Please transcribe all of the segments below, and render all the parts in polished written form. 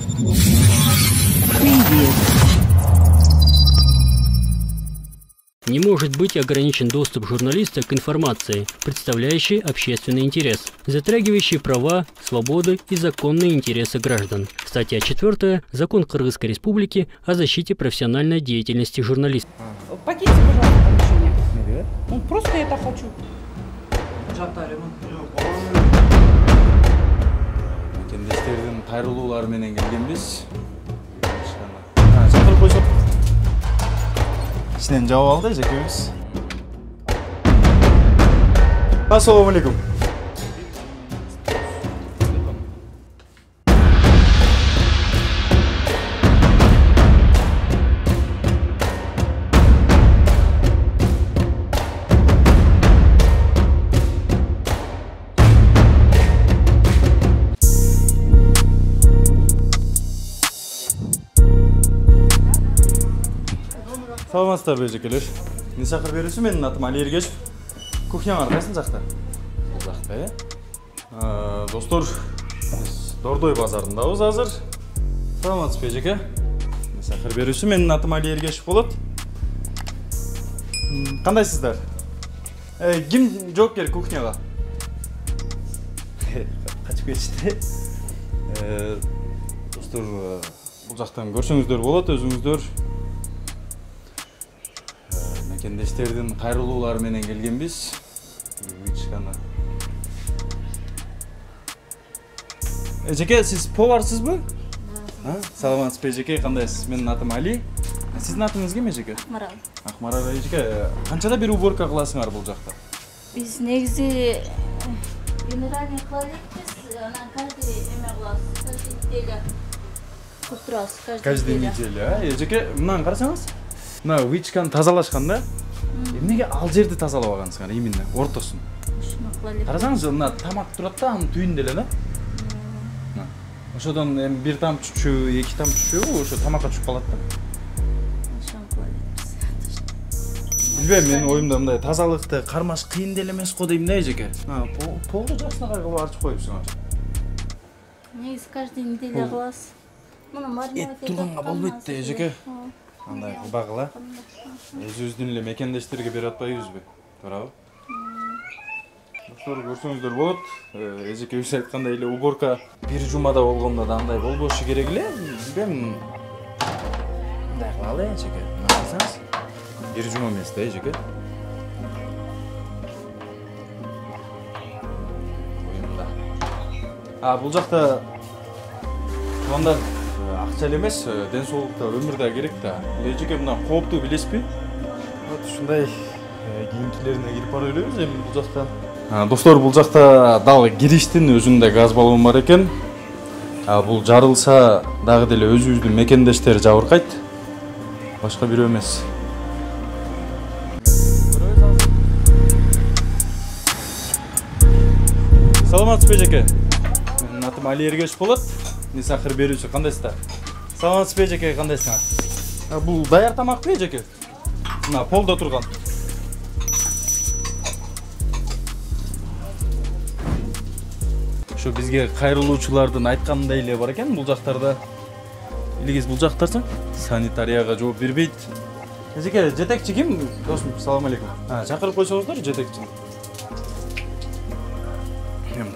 Привет. Не может быть ограничен доступ журналиста к информации, представляющей общественный интерес, затрагивающей права, свободы и законные интересы граждан. Статья 4. Закон Кыргызской Республики о защите профессиональной деятельности журналистов. Покиньте, пожалуйста, помещение. Ну, просто я это хочу. Кендештердин кайрылуулары менен келгенбиз. Чакырып койсок. İçinden cevap aldı Ecekimiz. Assalamu alaikum. Саламатсыздар бежекелер. Эмне шакыр берүүсү? Менин атым Али Эргешев. Кухняңар кайсы жакта? Бул жакта, э? Достор, биз Дордой базарындабыз азыр. Саламатсыз бежеке. Эмне шакыр берүүсү? Менин атым Али Эргешев болот. Кандайсыздар? Ким жоопкер кухняга? Качып кетишти. Достор, бул жактан көрсөңүздөр болот, өзүңүздөр. Кендештердин кайрылуулары менен келгенбиз. Ичкана. Эжеке, сиз поварсызбы? Саламатсызбы эжеке, кандайсыз? Менин атым Али. Сиздин атыңыз ким эжеке? Акмарал. Акмарал эжеке, канчада бир уборка кыласыңар бул жакта? Биз негизи генеральный кыла элекпиз, анан каждый эме кылабыз, каждый неделя. Көп турабыз, Каждый неделя, Эжеке, мынаны карасаңыз. Мына вычканы тазалашканда, эмнеге ал жерди тазалабагансыңар, именно ортосун? Ушуну кыла элек. Карасаңыз, мына тамак турат да, анын түбүндө эле, да? Ошодон бир там чүчүү, эки там чүчүү, ошо тамакка түшүп калат да. Ошону кыла элекпиз. Билбейм, менин оюмда мындай тазалыкты кармаш кыйын деле эмес го дейм да, эжеке. Полду жакшына кылып ачып коюпсуңар. Негизи каждый неделя кылабыз. Муну маринад турганга болбойт да, эжеке. Андай кылбагыла. Өзүбүздүн эле мекендештерге берип атпайбызбы? Туурабы? Достор, көрсөңүздөр болот. Эжекебиз айткандай эле уборка бир жумада болгондо да андай болбошу керек эле. Билбейм. Мындай кылалы, эжеке. Карасаңыз. Бир жума эмес да, эжеке. Оюмда. Бул жакта туугандар акча эле эмес, ден соолукта өмүр да керек да. Эжеке мына коопту билесизби? Вот ушундай кийинкилерине кирип бара беребиз эми бул жактан. Достор, бул жакта дагы кириштин өзүндө газ баллон бар экен. Бул жарылса дагы деле өзүбүздүн мекендештер жабыркайт. Башка бирөө эмес. Саламатсызбы эжеке? Менин атым Али Эргешев болот. Эмне шакыр берүүчү, кандайсыздар? Саламатсызбы эжеке, кандайсыңар? Бул даяр тамакпы эжеке? Мына полдо турган. Ошо бизге кайрылуучулардын айткандай эле бар экен, бул жактарда. Илигиз бул жактарсың? Санитарияга жооп бербейт. Эжеке, жетекчи ким? Досум, салам алейкум. Чакырып койсоңуздар, жетекчи.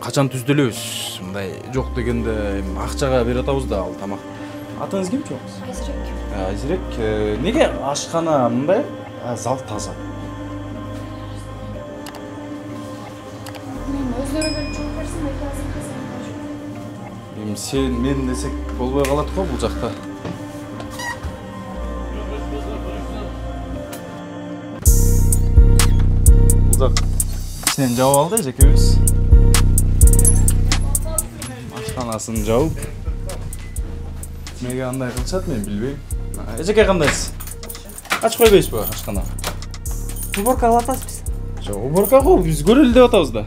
Качан түздөлөбүз? Мындай жок дегенде акчага берип атабыз да ал тамак. Атыңыз ким чоңуз? Айзирек. Айзирек, неге ашкана мындай? Зал таза. Мен өздөрү эле жооп берсин, азыр Эми сен мен десек болбой калат го бул жакта. Бул жак ичинен жабып алды эжекебиз. Ашканасын жауып. Неге андай кылышат мен билбейм. Эжеке, кандайсыз? Ачып койбойсузбу ашкана? Уборка кылып атасыз биз. Жок, уборка го биз көрөлү деп атабыз да.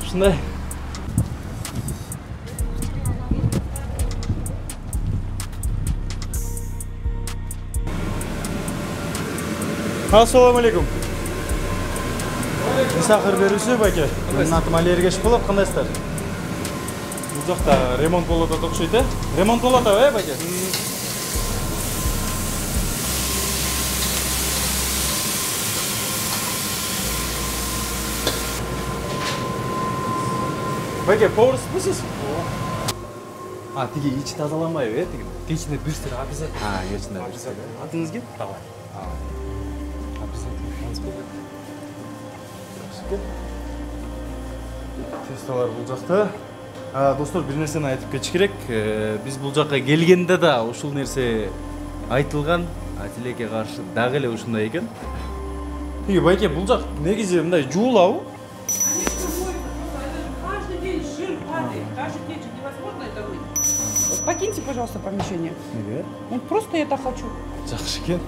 Ушундай. Assalamu alaikum. Мисахыр берүүсү байке. Менин атым Али Эргешев болот, кандайсыздар? Бул жакта ремонт болот деп окшойт, э? Ремонт болот атабы, байке? Байке, поварсызбы сиз? Тиги ичи тазаланбайбы, тиги? Кечинде бир сыр обязательно. Кечинде бир сыр. Атыңыз ким? Давай. Тесталар бул жакта. Достор, бир нерсени айтып кетиш керек. Биз бул жакка келгенде да ушул нерсе айтылган. Тилекке каршы дагы эле ушундай экен. Тиги байке, бул жак негизи мындай жуулабы? Каждый день жир падает, каждый вечер невозможно это мыть. Покиньте, пожалуйста, помещение. Ну, просто я так хочу. Жакшы экен.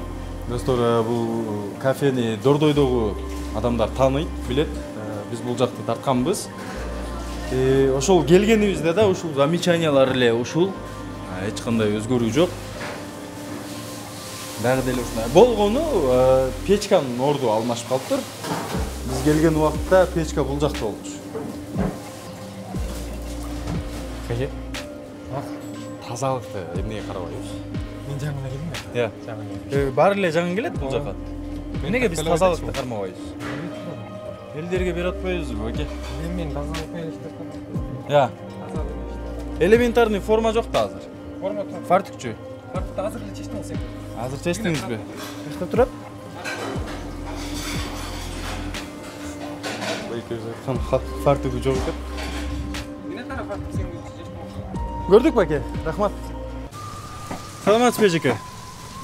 Достор, бул кафени Дордойдогу адамдар тааныйт, билет. Биз бул жакты тартканбыз. Ошол келгенибизде да ушул замечаниялар эле ушул. Эч кандай өзгөрүү жок. Дагы деле ушундай. Болгону печканын орду алмашып калыптыр. Биз келген убакытта печка бул жакта болчу. Каже? Тазалыкты эмнеге карабайбыз? Мен жаңы келдим. Иә. Жаңы. Баары эле жаңы келет бул жакка. Эмнеге биз тазалыкты кармабайбыз? Элдерге берип атпайбызбы, байке? Мен тазалык менен иштеп Иә. атам. Элементарный форма жок да азыр. Форма тур. Фартукчу. Фартукты азыр эле чечтим алсак. Азыр чечтиңизби? Качта турат? Байке айткан фартугу жок экен. Менен кара фартук сен чечтим. Көрдүк байке. Рахмат. Саламатсызбы эжеке?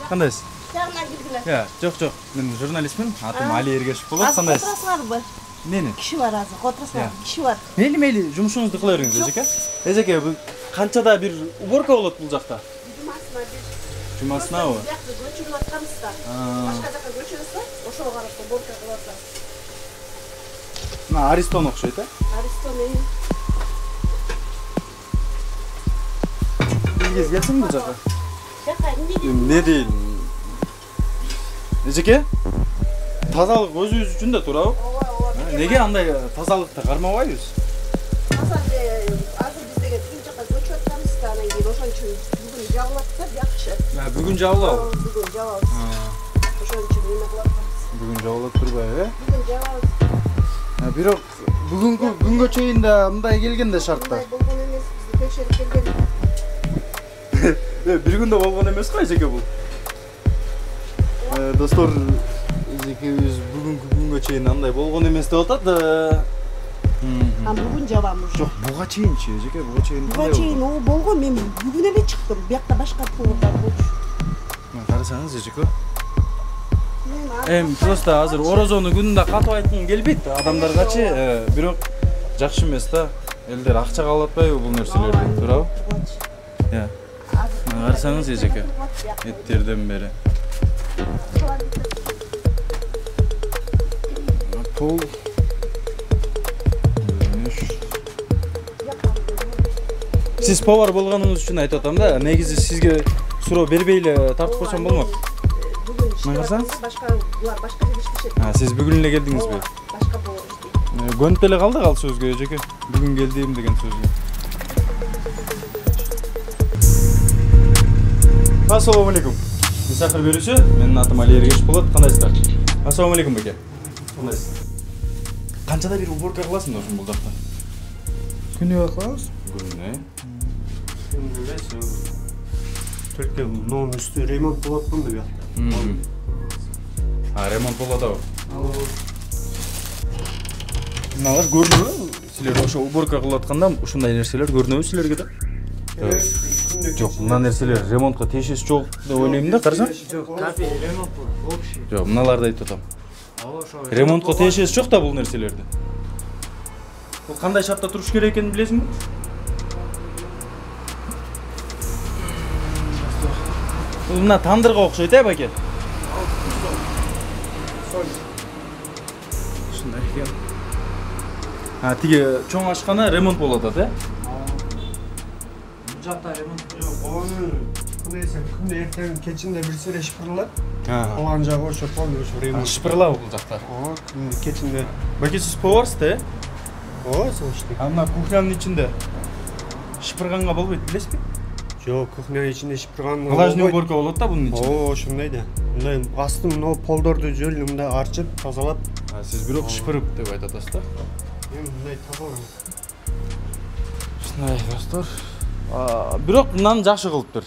Кандайсыз? Жағынан келгілер. Иә, жок. Мен журналистмин. Атым Али Эргешев болот. Кандайсыз? Отырасыңарбы? Нени? Киши бар азыр, отырасыңар. Киши бар. Мейли, жумушуңузду кыла бериңиз, эжеке. Эжеке, бул канчада бир уборка болот бул жакта? Жумасына бир. Жумасынабы? Бияқта көчүрүп атканбызда. Башка жака көчүрсө, ошого карап уборка кылып атабыз. Мына Аристон окшойт, э? Аристон Билгиз келсин бул жака. Жака эмне Не дейин? Эжеке? Тазалык өзүбүз үчүн да туурабы? Неге андай тазалыкты кармабайбыз? Азыр биздеге тигин жака көчүп атканбыз да, анан кийин ошон үчүн бүгүн жабылат да, бияқчы. Бүгүн жабылабы? Бүгүн жабабыз. Ошон үчүн эме кылып атабыз. Бүгүн жабылып турбайбы, э? Бүгүн жабабыз. Бирок бүгүнкү күнгө чейин да мындай келген да шарт да. Мындай болгон эмес, бизди текшерип келген. Бир күндө болгон эмес го эжеке бул. Достор, эжекебиз бүгүнкү күнгө чейин андай болгон эмес деп атат. Бүгүн жабамыз. Жок, буга чейинчи, эжеке, буга чейин Буга чейин о болгон, мен бүгүн эле чыктым. Биякта башка повардар болчу. Карасаңыз, эжеке. Просто азыр орозону күнүндө катып айткым келбейт адамдаргачы, бирок жакшы эмес да. Элдер акча калып атпайбы бул нерселерди, туурабы? Иә. Карасаңыз, эжеке, эттерден бери. Пол. Сиз повар болгонуңуз үчүн айтып атам да, негизи сизге суроо бербей эле тартып койсом болмок. Карасаңыз? Булар башка жерде иштешет. Сиз бүгүн эле келдиңизби? Башка повар иштейт. Көнүп эле калдык ал сөзгө, эжеке. Бүгүн келдим деген сөзгө. Ассаламу алейкум. Мисахыр берүүсү, менин атым Али Эргешев болот. Кандайсыздар? Ассаламу алейкум байке. Кандайсыз? Канчада бир уборка кыласың да ушул жакта? Күнүгө кылабыз. Күнүнө. Только нон үстү ремонт болот болду буякта. Ремонт болот атабы? Мыналар көрүнөбү? Силер ошо уборка кылып атканда ушундай нерселер көрүнөбү силерге да? Жок, мына нерселер ремонтко тиешеси жок деп ойлойм да, карасаң? Жок, кафе ремонт болот. Общий. Жок, мыналарды айтып атам. Ремонтко тиешеси жок да бул нерселерди. Бул кандай шартта туруш керек экенин билесиңби? Бул мына тандырга окшойт, байке? Ушундай экен. Тиги чоң ашкана ремонт болот атат, Бул жакта ремонт жок. Neyse, күнде ертең кечинде бир сире шыпырылат. Ага. Алган жагы ошо полный ошо ремонт. Шыпырлабы бул жактар. Күнде кечинде. Баке сиз поварсызда, э? Ооба, слышно. А мына кухнянын ичинде шыпырганга болбойт, билесизби? Жок, кухнянын ичинде шыпырган. Влажный уборка болот да бунун ичинде. Оо, ошондой да. Мындай астын мына полдорду жөл мындай арчып, тазалап, Сиз бирок шыпырып деп айтып атасыз да? мен мындай тазалап. Ушундай достор. Бирок мынаны жакшы кылыптыр.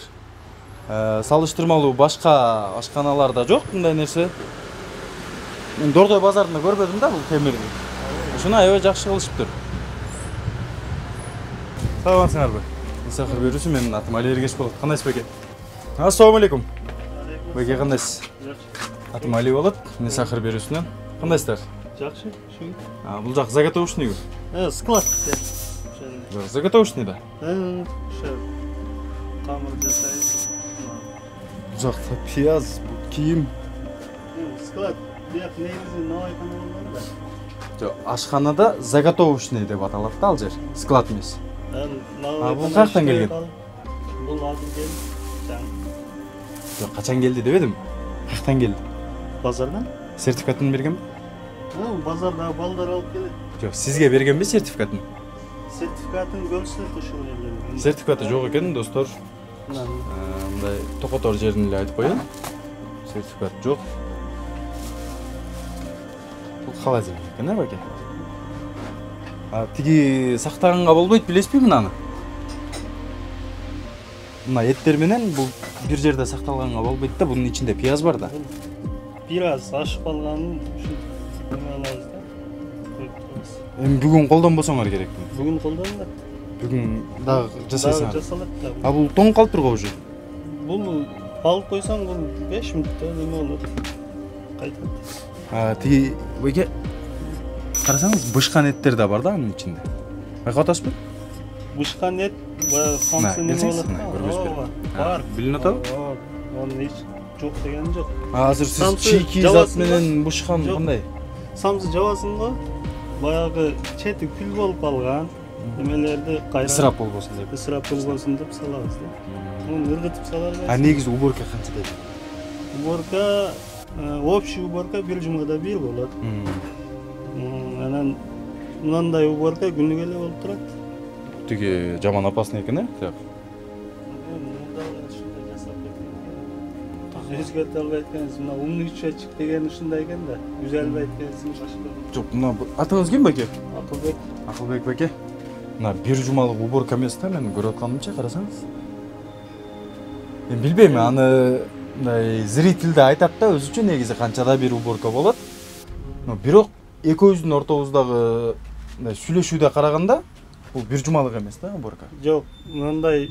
Салыштырмалуу башка ашканаларда жок мындай нерсе. Мен Дордой базарында көрбөдүм да бул темирди. Ушуну аябай жакшы кылышыптыр. Саламатсыңарбы? Сахар берүүсү, менин атым Али Эргеш болот. Кандайсыз беке? Ассаламу алейкум. Беке кандайсыз? Атым Али болот. Мен сахар берүүсүнөн. Кандайсыздар? Жакшы, шүң. Бул жак заготовочныйбы? Склад. Заготовочный да? Ошо камыр жасайбыз. Бул жакта пияз, кийим. Склад. Бияк негизи новайкана болгон да. Жок, ашканада заготовочный деп аталат да ал жер. Склад эмес. Бул каяктан келген? Бул азыр келди. Жок, качан келди дебедим. Каяктан келди? Базардан? Сертификатын бергенби? Базарда балдар алып келет. Жок, сизге бергенби сертификатын? Сертификатын көрсөт ушул эле. Сертификаты жок экен, достор. Мындай токотор жерин эле айтып коеюн. Сертификат жок. Бул холодильник экен, баке? Тиги сактаганга болбойт, билесизби мынаны? Мына эттер менен бул бир жерде сакталганга болбойт да, бунун ичинде пияз бар да. Бир аз ашып алганын ушул эме алабыз да. Эми бүгүн колдонбосоңор керек. Бүгүн колдонулат. Бүгүн дагы жасайсың. Жасалат да. Бул тоң калып турго уже. Бул алып койсоң бул 5 мүнөттө эме болот. Кайтат. Тиги беке карасаңыз бышкан эттер да бар да анын ичинде. Байкап атасызбы? Бышкан эт самсы неме болот да. Бар. Билинип атабы? Анын эч жок деген жок. Азыр сиз чийки зат менен бышкан кандай? Самсы жабасың го. Баягы чети күл болуп калган эмелерди кайра Ысырап болбосун деп. Ысырап болбосун деп салабыз да. Муну ыргытып салабыз. Негизи уборка канча деп? Уборка общий уборка бир жумада бир болот. Анан мындай уборка күнүгө эле болуп турат. Тиги жаман опасный экен, э? Өзгөртө албай эткенсиң, мына умный счетчик деген ушундай экен да. Үзөлбөй эткенсиң башка. Жок, мына атыңыз ким беке? Акылбек. Акылбек беке. Мына бир жумалык уборка эмес да, мен көрүп атканымча карасаңыз. Мен билбейм, аны мындай зрителде айтат да, өзүчө негизи канчада бир уборка болот. Но бирок экөөбүздүн ортобуздагы мындай сүйлөшүүдө караганда, бул бир жумалык эмес да уборка. Жок, мындай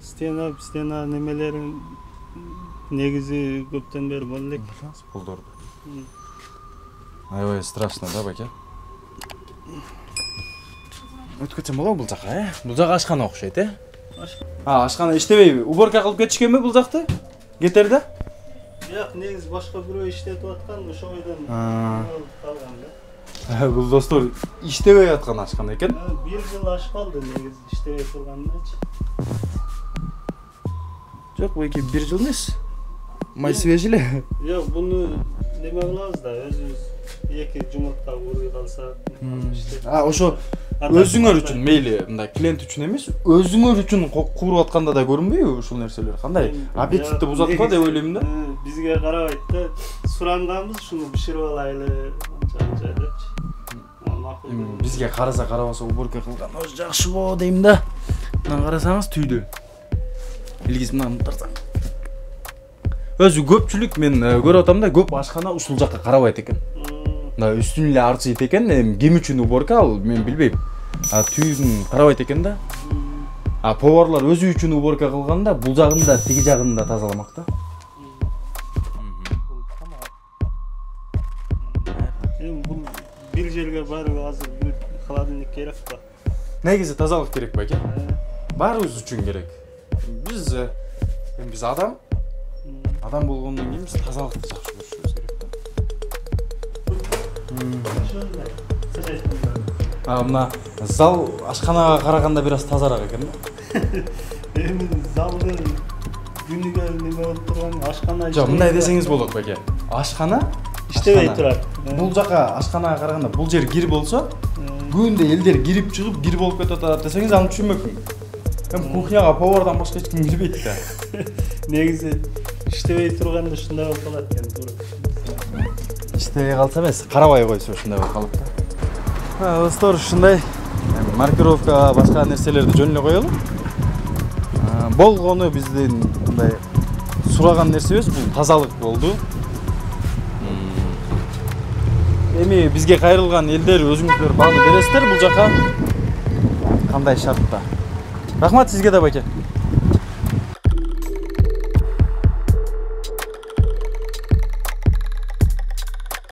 стена немелерин негизи көптөн бери боло элек. Пулдорду. Аябай страшно да, баке. Өтүп кетсем болобу бул жака, э? Бул жак ашкана окшойт, э? Ашкана иштебейби? Уборка кылып кетишкенби бул жакты? Кетер да? Бияк негизи башка бирөө иштетип аткан, ошо бойдон калган да. Бул достор иштебей аткан ашкана экен. Бир жыл ашып калды негизи иштебей турганынчы. Жок, беке бир жыл эмес. Май свежий эле. Жок, буну неме кылабыз да, өзүбүз эки жумуртка ургуй калсак. Ошо өзүңөр үчүн, мейли мындай клиент үчүн эмес, өзүңөр үчүн кууруп атканда да көрүнбөйбү ушул нерселер? Кандай? Аппетитти бузат го деп ойлойм да. Бизге карабайт да, суранганбыз ушуну биширип алайлы, анча депчи. Бизге караса карабаса уборка кылган өзү жакшы боло дейм да. Мына карасаңыз түйдө. Илгиз мына тарсаң. Өзү көпчүлүк мен көрүп атам да, көп ашкана ушул жакка карабайт экен. Мына үстүн эле арчыйт экен, ким үчүн уборка ал мен билбейм. Түйүн карабайт экен да. Поварлар өзү үчүн уборка кылганда, бул жагын да, тиги жагын да тазаламак да. Бул бир жерге барып азыр бир холодильник керек да. Негизи тазалык керек беке. Баарыбыз үчүн керек. Биз адам болгондон кийин биз тазалыкты жакшы көрүшүбүз керек да. Мына зал ашканага караганда бир аз тазараак экен да. Эми залды күнүгө неме болуп турган ашкана Жок, мындай десеңиз болот беке. Ашкана иштебей ашкана. турат. Бул жака ашканага караганда бул жер кир болсо, күндө элдер кирип чыгып бир болуп кетип атат десеңиз аны түшүнмөкмүн. Эми кухняга повардан башка эч ким кирбейт да. Негизи иштебей турганда ушундай болуп калат экен туура. İşte kalsa emez, karabay koysa ушундай болуп калып да. Достор, ушундай маркировка, башка нерселерди жөн эле коелу. Болгону биздин мындай сураган нерсебиз бул тазалык болду. Эми бизге кайрылган элдер өзүңүздөр бааны бересиздер бул жака кандай шартта. Рахмат сизге да баке.